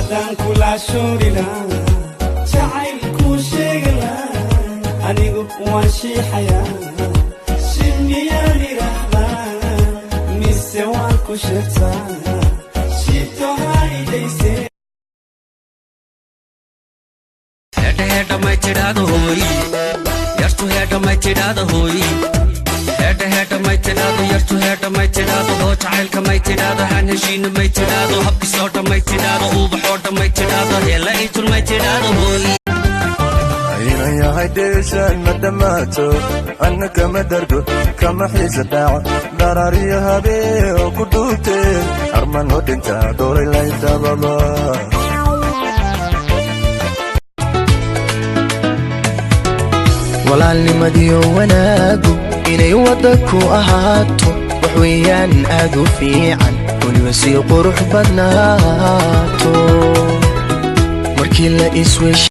haddaan kula shoorila jacaylku sheegala anigu waan shiixayaa shimiyaan idhaahdaa mise waan ku sheegtaa shito haydayse head my tirada hoy yartu head my tirada hoy head my tirada yartu head my tirada ho jacaylka my tirada han heshiina my tirada habki soota my tirada uba xoota my tirada hela itul my tirada hoy يا هيديشان مدماتو أنك مدرجو كما حيز الداعة ضراري هابي وكدوتي أرمان ودنتا دوري لايتا بابا walaalnimadiyo wanaagu inay waddanku ahaato wax weeyaan aad u fiican weliba sii qurux badnaato markii la isweesho